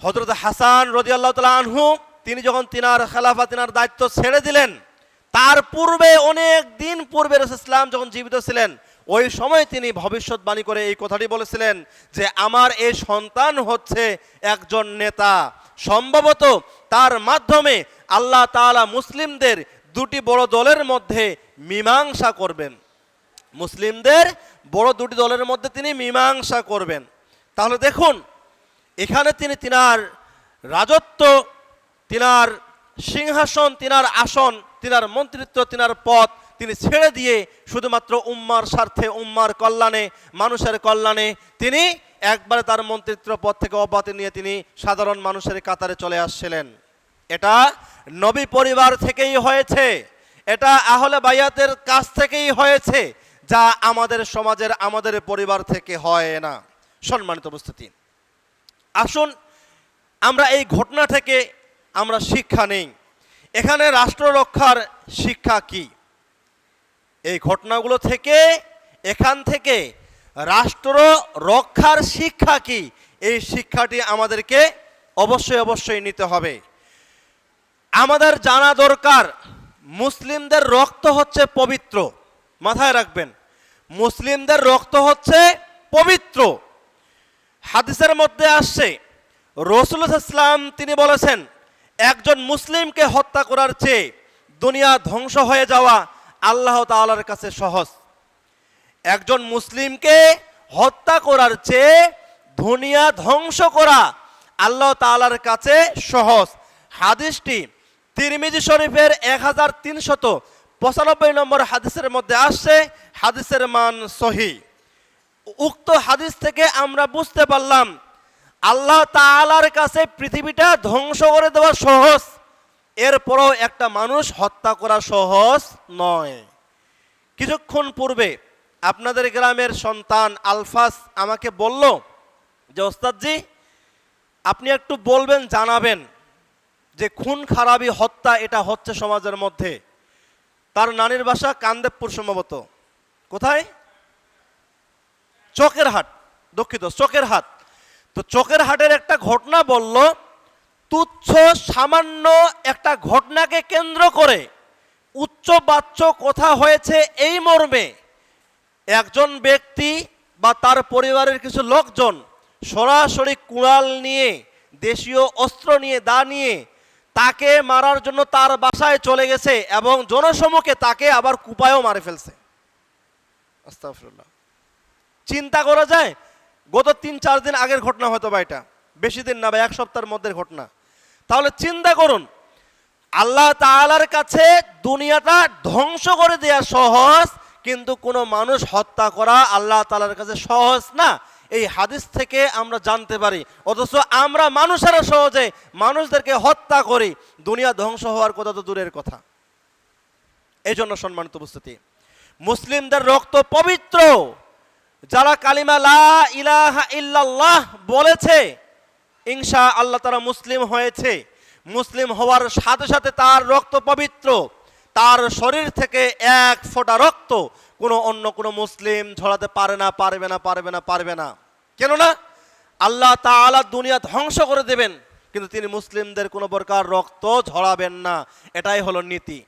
হযরত হাসান রাদিয়াল্লাহু তাআলা আনহু তিনি যখন তিনার খেলাফত তিনার দায়িত্ব ছেড়ে দিলেন, তার পূর্বে অনেক দিন পূর্বে রাসূল সাল্লাল্লাহু আলাইহি ওয়াসাল্লাম যখন জীবিত ছিলেন, ওই সময় তিনি ভবিষ্যৎবাণী করে এই কথাটি বলেছিলেন যে আমার এই সন্তান হচ্ছে একজন নেতা, সম্ভবত তার মাধ্যমে আল্লাহ তাআলা মুসলিমদের দুটি বড় দলের মধ্যে মীমাংসা করবেন। মুসলিমদের বড় দুটি দলের মধ্যে তিনি মীমাংসা করবেন। তাহলে দেখুন, এখানে তিনি তিনার রাজত্ব, তিনার সিংহাসন, তিনার আসন, তিনার মন্ত্রিত্ব, তিনার পদ তিনি ছেড়ে দিয়ে শুধুমাত্র উম্মার স্বার্থে, উম্মার কল্যাণে, মানুষের কল্যাণে তিনি একবারে তার মন্ত্রিত্ব পদ থেকে অব্যাহতি নিয়ে তিনি সাধারণ মানুষের কাতারে চলে আসছিলেন। এটা নবী পরিবার থেকেই হয়েছে, এটা আহলে বাইয়াতের কাছ থেকেই হয়েছে, যা আমাদের সমাজের, আমাদের পরিবার থেকে হয় না। সম্মানিত উপস্থিতি, আসুন আমরা এই ঘটনা থেকে আমরা শিক্ষা নেই। এখানে রাষ্ট্র রক্ষার শিক্ষা কি? এই ঘটনাগুলো থেকে, এখান থেকে রাষ্ট্র রক্ষার শিক্ষা কি, এই শিক্ষাটি আমাদেরকে অবশ্যই অবশ্যই নিতে হবে। আমাদের জানা দরকার, মুসলিমদের রক্ত হচ্ছে পবিত্র। মাথায় রাখবেন, মুসলিমদের রক্ত হচ্ছে পবিত্র। হাদিসের মধ্যে আসছে, রাসূলুল্লাহ সাল্লাল্লাহু আলাইহি ওয়াসাল্লাম তিনি বলেছেন, একজন মুসলিমকে হত্যা করার চেয়ে দুনিয়া ধ্বংস হয়ে যাওয়া আল্লাহ তাআলার কাছে সহজ। একজন মুসলিমকে হত্যা করার চেয়ে দুনিয়া ধ্বংস করা আল্লাহ তাআলার কাছে সহজ। হাদিসটি তিরমিজি শরীফের 1395 নম্বর হাদিসের মধ্যে আসছে। হাদিসের মান সহিহ। উক্ত হাদিস থেকে আমরা বুঝতে পারলাম আল্লাহ তাআলার কাছে পৃথিবীটা ধ্বংস করে দেওয়া সহজ, এরপরও একটা মানুষ হত্যা করা সহজ নয়। কিছুক্ষণ পূর্বে আপনাদের গ্রামের সন্তান আলফাস আমাকে বলল যে ওস্তাদজি, আপনি একটু বলবেন, জানাবেন যে খুন খারাপি হত্যা এটা হচ্ছে সমাজের মধ্যে। তার নানির বাসা কান্দেবপুর, সম্ভবত কোথায়, চকের হাট, দুঃখিত, চকের হাট। তো চকের হাটের একটা ঘটনা বলল, তুচ্ছ সামান্য একটা ঘটনাকে কেন্দ্র করে উচ্চ বাচ্চ কথা হয়েছে এই মর্মে একজন ব্যক্তি বা তার পরিবারের কিছু লোকজন সরাসরি কুড়াল নিয়ে, দেশীয় অস্ত্র নিয়ে, দা নিয়ে তাকে মারার জন্য তার বাসায় চলে গেছে এবং জনসমক্ষে তাকে আবার কুপায়ও মারে ফেলছে। আস্তাগফিরুল্লাহ। চিন্তা করা যায়, গত 3-4 দিন আগের ঘটনা হয়তো বা, এটা বেশি দিন না বা 1 সপ্তাহের মধ্যে ঘটনা। তাহলে চিন্তা করুন, আল্লাহ তাআলার কাছে দুনিয়াটা ধ্বংস করে দেওয়া সহজ, কিন্তু কোনো মানুষ হত্যা করা আল্লাহ তাআলার কাছে সহজ না। এই হাদিস থেকে আমরা জানতে পারি। অথচ আমরা মানুষেরা সহজে মানুষদেরকে হত্যা করি, দুনিয়া ধ্বংস হওয়ার কথা তো দূরের কথা। এই জন্য সম্মানিত উপস্থিতি, মুসলিমদের রক্ত পবিত্র। যারা কালিমা লা ইলাহা ইল্লাল্লাহ বলেছে, ইনশাআল্লাহ তারা মুসলিম হয়েছে। মুসলিম হওয়ার সাথে সাথে তার রক্ত পবিত্র। তার শরীর থেকে এক ফোঁটা রক্ত কোনো অন্য কোনো মুসলিম ঝরাতে পারে না, পারবে না, পারবে না, পারবে না। কেননা আল্লাহ তাআলা দুনিয়া ধ্বংস করে দেবেন, কিন্তু তিনি মুসলিমদের কোনো প্রকার রক্ত ঝরাবেন না। এটাই হলো নীতি।